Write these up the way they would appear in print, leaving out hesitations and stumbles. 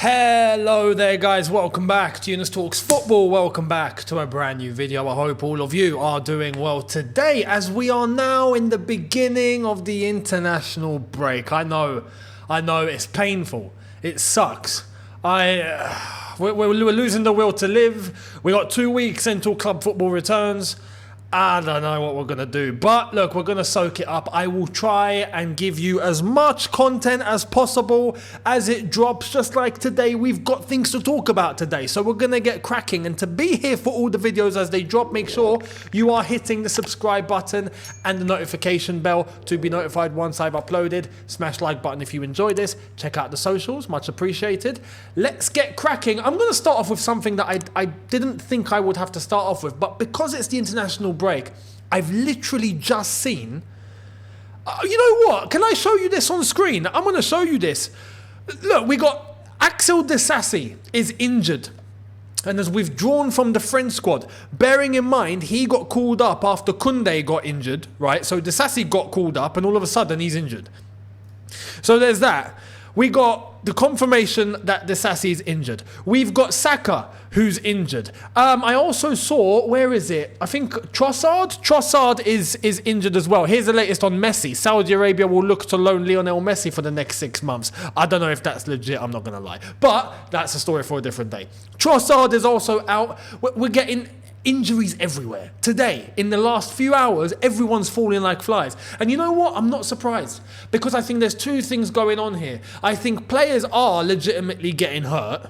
Hello there guys, welcome back to Younes Talks Football, welcome back to a brand new video. I hope all of you are doing well today as we are now in the beginning of the international break. I know it's painful, it sucks. We're losing the will to live. We got 2 weeks until club football returns. I don't know what we're going to do, but look, we're going to soak it up. I will try and give you as much content as possible as it drops. Just like today, we've got things to talk about today, so we're going to get cracking. And to be here for all the videos as they drop, make sure you are hitting the subscribe button and the notification bell to be notified once I've uploaded. Smash the like button if you enjoy this. Check out the socials, much appreciated. Let's get cracking. I'm going to start off with something that I didn't think I would have to start off with, but because it's the international break, I've literally just seen, you know what, can I show you this on screen? I'm going to show you this. Look, we got Axel Disasi is injured and has withdrawn from the French squad. Bearing in mind, he got called up after Koundé got injured, right? So Disasi got called up and all of a sudden he's injured. So there's that. We got the confirmation that Disasi is injured. We've got Saka, who's injured. I also saw, where is it? I think Trossard is injured as well. Here's the latest on Messi. Saudi Arabia will look to loan Lionel Messi for the next 6 months. I don't know if that's legit, I'm not going to lie. But that's a story for a different day. Trossard is also out. We're getting injuries everywhere. Today, in the last few hours, everyone's falling like flies. And you know what? I'm not surprised. Because I think there's two things going on here. I think players are legitimately getting hurt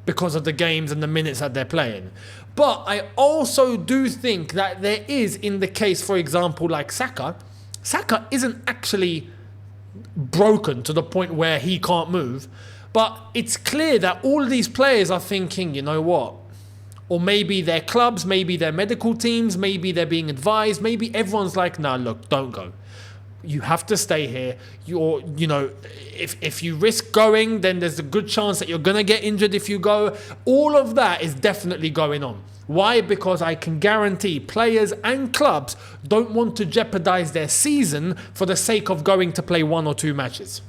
because of the games and the minutes that they're playing. But I also do think that there is, in the case, for example, like Saka isn't actually broken to the point where he can't move. But it's clear that all of these players are thinking, you know what? Or maybe their clubs, maybe their medical teams, maybe they're being advised, maybe everyone's like, nah, look, don't go. You have to stay here. If you risk going, then there's a good chance that you're going to get injured if you go. All of that is definitely going on. Why? Because I can guarantee players and clubs don't want to jeopardize their season for the sake of going to play 1 or 2 matches.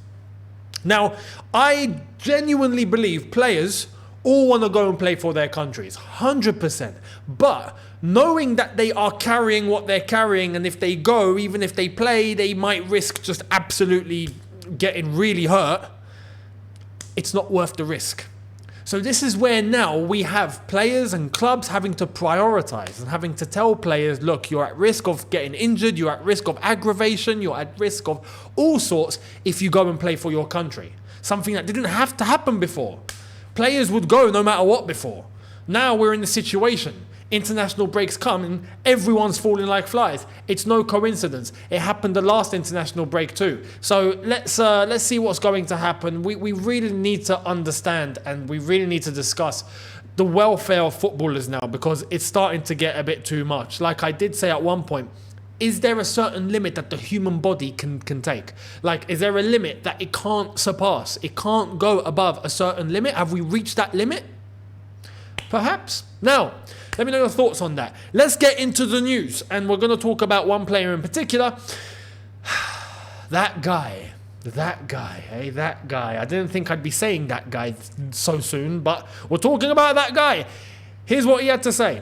Now, I genuinely believe players all want to go and play for their countries, 100%. But knowing that they are carrying what they're carrying, and if they go, even if they play, they might risk just absolutely getting really hurt, it's not worth the risk. So this is where now we have players and clubs having to prioritize and having to tell players, look, you're at risk of getting injured, you're at risk of aggravation, you're at risk of all sorts if you go and play for your country. Something that didn't have to happen before. Players would go no matter what before. Now we're in the situation. International breaks come and everyone's falling like flies. It's no coincidence. It happened the last international break too. So let's see what's going to happen. We really need to understand and we really need to discuss the welfare of footballers now, because it's starting to get a bit too much. Like I did say at one point, is there a certain limit that the human body can take? Like, is there a limit that it can't surpass? It can't go above a certain limit? Have we reached that limit? Perhaps. Now, let me know your thoughts on that. Let's get into the news. And we're going to talk about one player in particular. That guy. I didn't think I'd be saying that guy so soon, but we're talking about that guy. Here's what he had to say.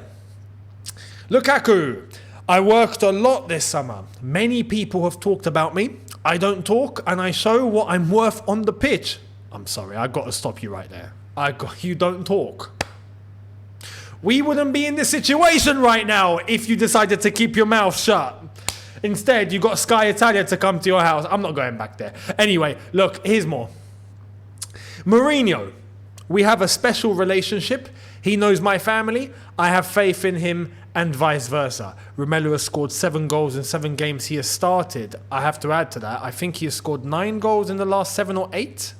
Lukaku. I worked a lot this summer. Many people have talked about me. I don't talk and I show what I'm worth on the pitch. I'm sorry, I got to stop you right there. You don't talk. We wouldn't be in this situation right now if you decided to keep your mouth shut. Instead, you got Sky Italia to come to your house. I'm not going back there. Anyway, look, here's more. Mourinho. We have a special relationship. He knows my family. I have faith in him and vice versa. Romelu has scored 7 goals in 7 games he has started. I have to add to that, I think he has scored 9 goals in the last 7 or 8,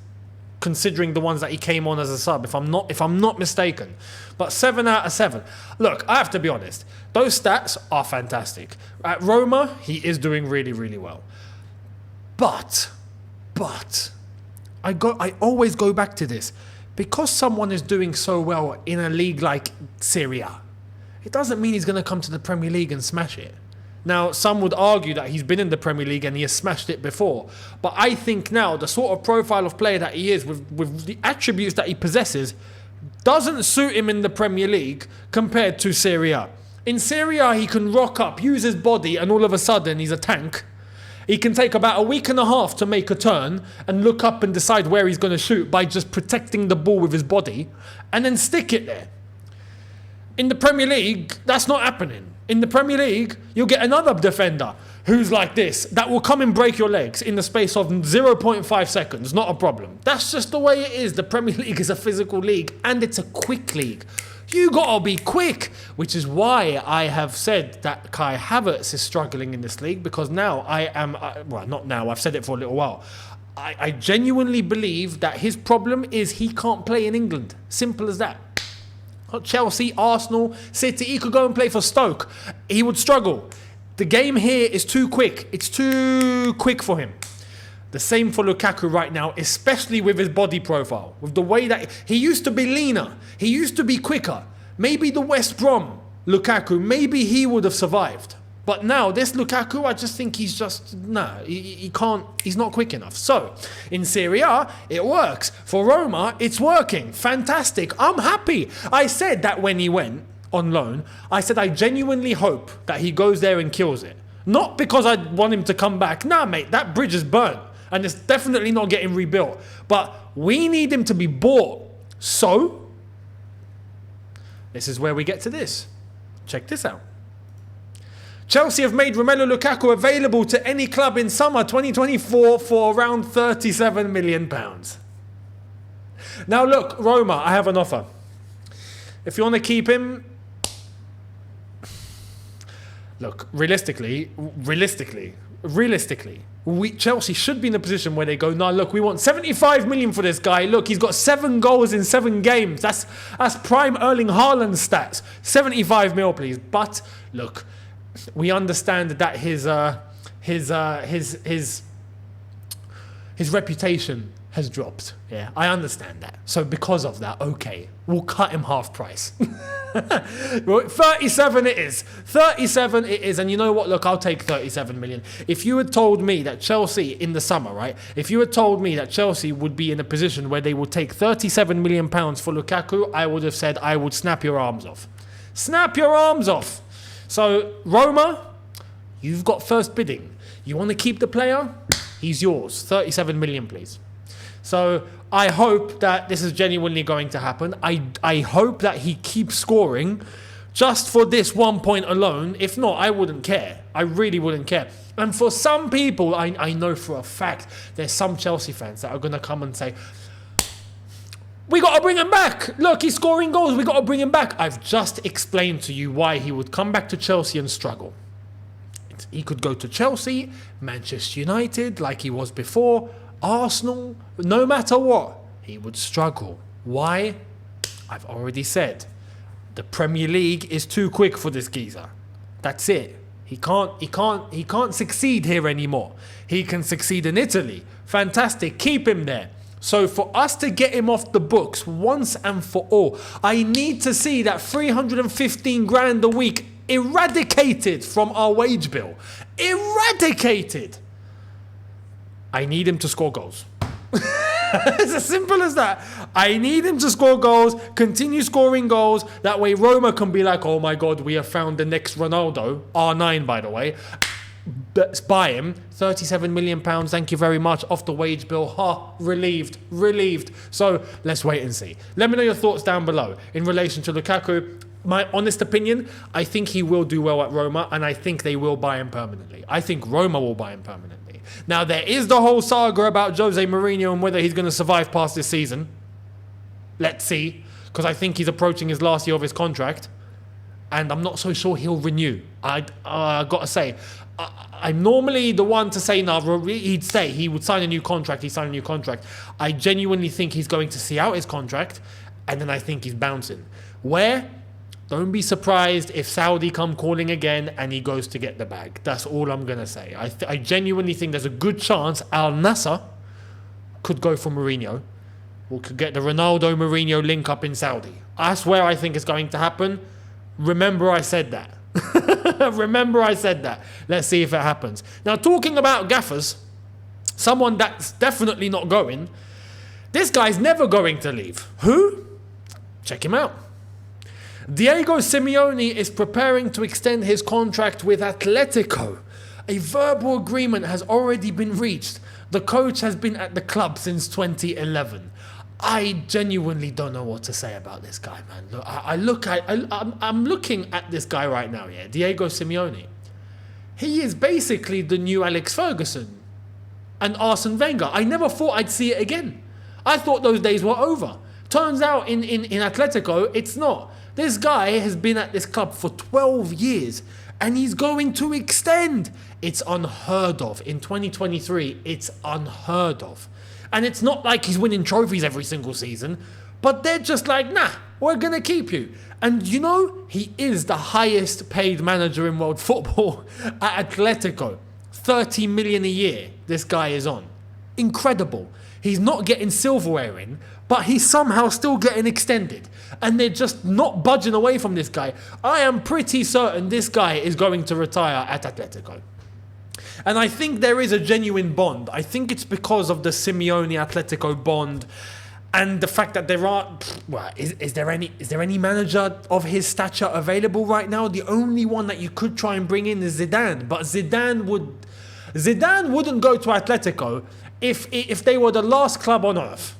considering the ones that he came on as a sub, if I'm not mistaken. But 7 out of 7. Look, I have to be honest. Those stats are fantastic. At Roma, he is doing really, really well. But I always go back to this. Because someone is doing so well in a league like Serie A, it doesn't mean he's going to come to the Premier League and smash it. Now, some would argue that he's been in the Premier League and he has smashed it before. But I think now the sort of profile of player that he is, with the attributes that he possesses, doesn't suit him in the Premier League compared to Serie A. In Serie A, he can rock up, use his body, and all of a sudden he's a tank. He can take about a week and a half to make a turn and look up and decide where he's going to shoot by just protecting the ball with his body and then stick it there. In the Premier League, that's not happening. In the Premier League, you'll get another defender who's like this, that will come and break your legs in the space of 0.5 seconds. Not a problem. That's just the way it is. The Premier League is a physical league and it's a quick league. You gotta be quick, which is why I have said that Kai Havertz is struggling in this league, because now not now, I've said it for a little while. I genuinely believe that his problem is he can't play in England. Simple as that. Chelsea, Arsenal, City, he could go and play for Stoke. He would struggle. The game here is too quick. It's too quick for him. The same for Lukaku right now, especially with his body profile. With the way that he used to be leaner. He used to be quicker. Maybe the West Brom Lukaku, maybe he would have survived. But now, this Lukaku, I just think he's just, he can't, he's not quick enough. So, in Serie A, it works. For Roma, it's working. Fantastic. I'm happy. I said that when he went on loan, I said I genuinely hope that he goes there and kills it. Not because I want him to come back. Nah, mate, that bridge is burnt. And it's definitely not getting rebuilt. But we need him to be bought. So, this is where we get to this. Check this out. Chelsea have made Romelu Lukaku available to any club in summer 2024 for around £37 million. Now look, Roma, I have an offer. If you want to keep him, look, realistically, Chelsea should be in a position where they go, no, look, we want 75 million for this guy. Look, he's got 7 goals in 7 games. That's prime Erling Haaland stats. 75 mil, please. But look, we understand that his reputation has dropped. Yeah, I understand that. So because of that, okay, we'll cut him half price. 37 it is. 37 it is. And you know what? Look, I'll take 37 million. If you had told me that Chelsea in the summer, right? If you had told me that Chelsea would be in a position where they would take 37 million pounds for Lukaku, I would have said I would snap your arms off. Snap your arms off. So, Roma, you've got first bidding. You want to keep the player? He's yours. 37 million, please. So, I hope that this is genuinely going to happen. I hope that he keeps scoring just for this 1 point alone. If not, I wouldn't care. I really wouldn't care. And for some people, I know for a fact, there's some Chelsea fans that are going to come and say, we got to bring him back. Look, he's scoring goals. We got to bring him back. I've just explained to you why he would come back to Chelsea and struggle. He could go to Chelsea, Manchester United, like he was before, Arsenal, no matter what, he would struggle. Why? I've already said. The Premier League is too quick for this geezer. That's it. He can't succeed here anymore. He can succeed in Italy. Fantastic. Keep him there. So for us to get him off the books once and for all, I need to see that 315 grand a week eradicated from our wage bill. Eradicated. I need him to score goals. It's as simple as that. I need him to score goals, continue scoring goals. That way Roma can be like, oh my God, we have found the next Ronaldo. R9, by the way. Let's buy him. 37 million pounds, thank you very much, off the wage bill. Relieved. So let's wait and see. Let me know your thoughts down below in relation to Lukaku. My honest opinion, I think he will do well at Roma, and I think they will buy him permanently. I think Roma will buy him permanently. Now, there is the whole saga about Jose Mourinho and whether he's going to survive past this season. Let's see, because I think he's approaching his last year of his contract, and I'm not so sure he'll renew. I got to say, I'm normally the one to say, no, he'd say he would sign a new contract. He'd sign a new contract. I genuinely think he's going to see out his contract, and then I think he's bouncing. Where? Don't be surprised if Saudi come calling again and he goes to get the bag. That's all I'm going to say. I genuinely think there's a good chance Al Nassr could go for Mourinho, or could get the Ronaldo-Mourinho link up in Saudi. That's where I think it's going to happen. Remember I said that. Remember I said that. Let's see if it happens. Now, talking about gaffers, someone that's definitely not going, this guy's never going to leave. Who? Check him out. Diego Simeone is preparing to extend his contract with Atletico. A verbal agreement has already been reached. The coach has been at the club since 2011. I genuinely don't know what to say about this guy, man. Look, I'm looking at this guy right now, yeah, Diego Simeone. He is basically the new Alex Ferguson and Arsene Wenger. I never thought I'd see it again. I thought those days were over. Turns out in Atletico, it's not. This guy has been at this club for 12 years and he's going to extend. It's unheard of. In 2023, it's unheard of. And it's not like he's winning trophies every single season, but they're just like, nah, we're going to keep you. And you know, he is the highest paid manager in world football at Atletico. 30 million a year this guy is on. Incredible. He's not getting silverware in, but he's somehow still getting extended. And they're just not budging away from this guy. I am pretty certain this guy is going to retire at Atletico. And I think there is a genuine bond. I think it's because of the Simeone-Atletico bond and the fact that there are... Well, is there any manager of his stature available right now? The only one that you could try and bring in is Zidane. But Zidane wouldn't go to Atletico if they were the last club on earth.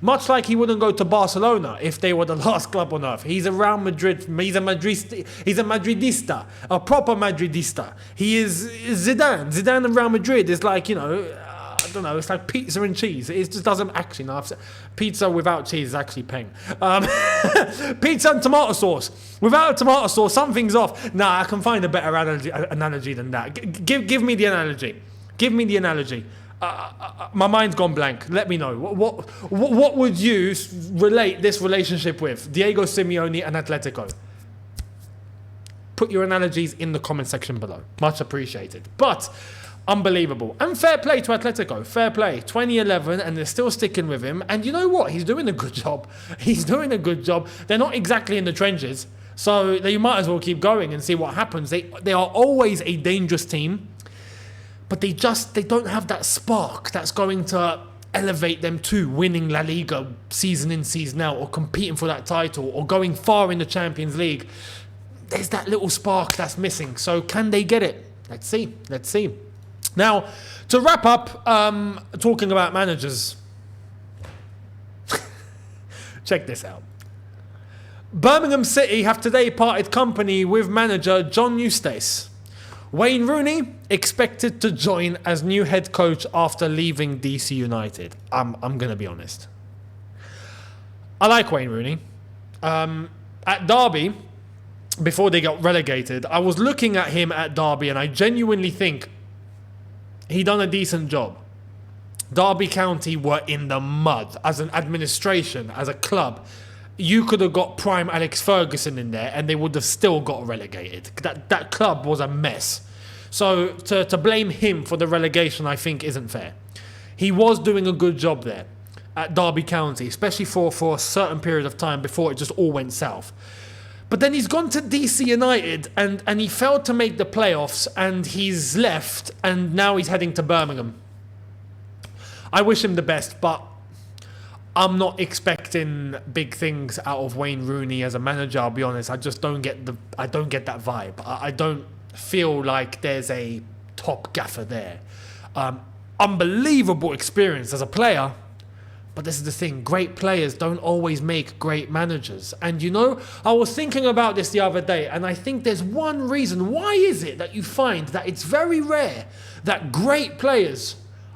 Much like he wouldn't go to Barcelona if they were the last club on earth. He's a Real Madrid, he's a Madridista, a proper Madridista. He is Zidane. Zidane and Real Madrid is like, you know, I don't know, it's like pizza and cheese. It just doesn't actually, no, pizza without cheese is actually peng. Pizza and tomato sauce. Without a tomato sauce, something's off. Nah, I can find a better analogy than that. Give me the analogy. Give me the analogy. My mind's gone blank. Let me know. What would you relate this relationship with? Diego Simeone and Atletico. Put your analogies in the comment section below. Much appreciated. But unbelievable. And fair play to Atletico. Fair play. 2011 and they're still sticking with him. And you know what? He's doing a good job. He's doing a good job. They're not exactly in the trenches. So you might as well keep going and see what happens. They are always a dangerous team. But they don't have that spark that's going to elevate them to winning La Liga season in, season out, or competing for that title, or going far in the Champions League. There's that little spark that's missing. So can they get it? Let's see. Let's see. Now, to wrap up, talking about managers. Check this out. Birmingham City have today parted company with manager John Eustace. Wayne Rooney expected to join as new head coach after leaving DC United. I'm going to be honest. I like Wayne Rooney. At Derby, before they got relegated, I was looking at him at Derby and I genuinely think he done a decent job. Derby County were in the mud as an administration, as a club. You could have got prime Alex Ferguson in there and they would have still got relegated. That club was a mess. So to blame him for the relegation, I think, isn't fair. He was doing a good job there at Derby County, especially for a certain period of time before it just all went south. But then he's gone to DC United and he failed to make the playoffs and he's left and now he's heading to Birmingham. I wish him the best, but I'm not expecting big things out of Wayne Rooney as a manager. I'll be honest. I just don't get that vibe. I don't feel like there's a top gaffer there. Unbelievable experience as a player, but this is the thing. Great players don't always make great managers. And you know, I was thinking about this the other day, and I think there's one reason. Why is it that you find that it's very rare that great players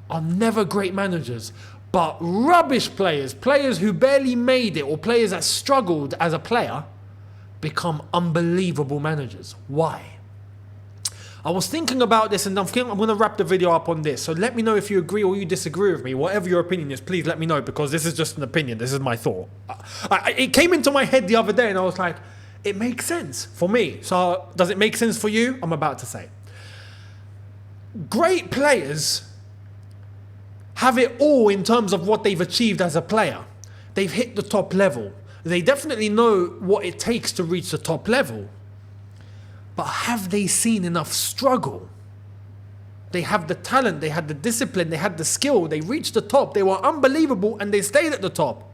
are never great managers? But rubbish players who barely made it, or players that struggled as a player, become unbelievable managers. Why? I was thinking about this and I'm going to wrap the video up on this. So let me know if you agree or you disagree with me. Whatever your opinion is, please let me know, because this is just an opinion. This is my thought. It came into my head the other day and I was like, it makes sense for me. So does it make sense for you? I'm about to say. Great players have it all in terms of what they've achieved as a player. They've hit the top level. They definitely know what it takes to reach the top level. But have they seen enough struggle? They have the talent, they had the discipline, they had the skill, they reached the top, they were unbelievable and they stayed at the top.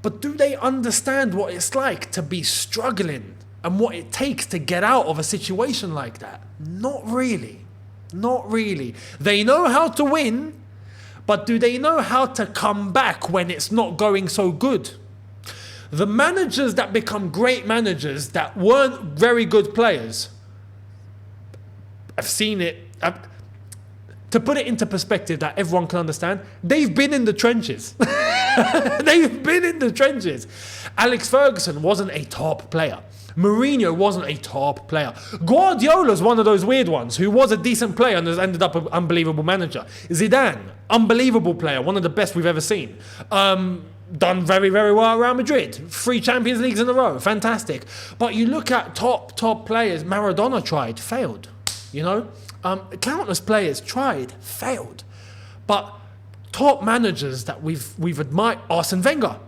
But do they understand what it's like to be struggling and what it takes to get out of a situation like that? Not really. Not really. They know how to win, but do they know how to come back when it's not going so good? The managers that become great managers that weren't very good players, I've seen it. To put it into perspective that everyone can understand, they've been in the trenches. They've been in the trenches. Alex Ferguson wasn't a top player. Mourinho wasn't a top player. Guardiola's one of those weird ones who was a decent player and has ended up an unbelievable manager. Zidane, unbelievable player, one of the best we've ever seen. Done very, very well around Madrid. 3 Champions Leagues in a row. Fantastic. But you look at top players. Maradona tried, failed. You know? Countless players tried, failed. But top managers that we've admired, Arsene Wenger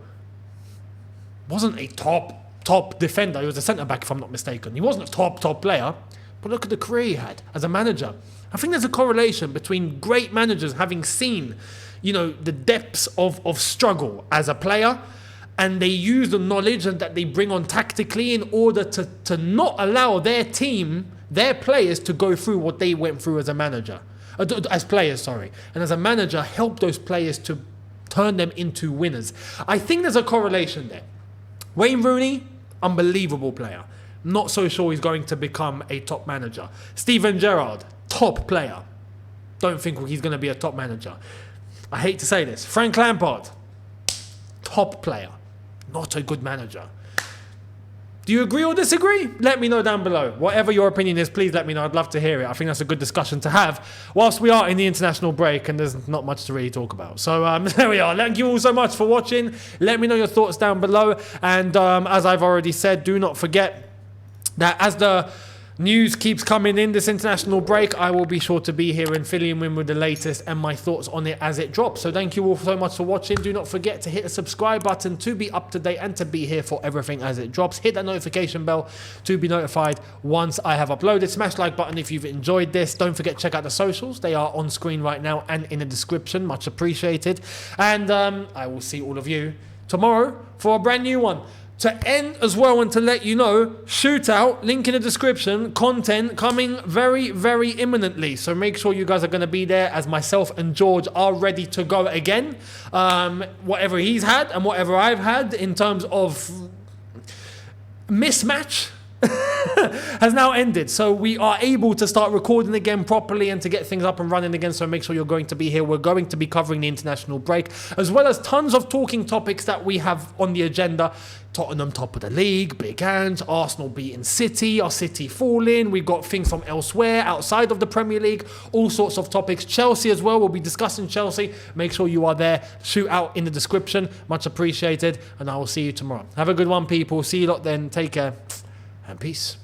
wasn't a top defender. He was a centre-back, if I'm not mistaken. He wasn't a top player. But look at the career he had as a manager. I think there's a correlation between great managers having seen, you know, the depths of struggle as a player, and they use the knowledge that they bring on tactically in order to not allow their team, their players, to go through what they went through as a manager. As players, sorry. And as a manager, help those players to turn them into winners. I think there's a correlation there. Wayne Rooney, unbelievable player. Not so sure he's going to become a top manager. Steven Gerrard, top player. Don't think he's going to be a top manager. I hate to say this. Frank Lampard, top player. Not a good manager. Do you agree or disagree? Let me know down below. Whatever your opinion is, please let me know. I'd love to hear it. I think that's a good discussion to have whilst we are in the international break and there's not much to really talk about. So there we are. Thank you all so much for watching. Let me know your thoughts down below. And as I've already said, do not forget that as the news keeps coming in this international break, I will be sure to be here and fill you in with the latest and my thoughts on it as it drops. So thank you all so much for watching. Do not forget to hit the subscribe button to be up to date and to be here for everything as it drops. Hit that notification bell to be notified once I have uploaded. Smash like button if you've enjoyed this. Don't forget to check out the socials. They are on screen right now and in the description. Much appreciated. And I will see all of you tomorrow for a brand new one. To end as well and to let you know, shootout, link in the description, content coming very, very imminently. So make sure you guys are going to be there as myself and George are ready to go again. Whatever he's had and whatever I've had in terms of mismatch has now ended. So we are able to start recording again properly and to get things up and running again. So make sure you're going to be here. We're going to be covering the international break as well as tons of talking topics that we have on the agenda. Tottenham top of the league, big hands, Arsenal beating City, our City falling. We've got things from elsewhere, outside of the Premier League, all sorts of topics. Chelsea as well, we'll be discussing Chelsea. Make sure you are there. Shoot out in the description. Much appreciated. And I will see you tomorrow. Have a good one, people. See you lot then. Take care and peace.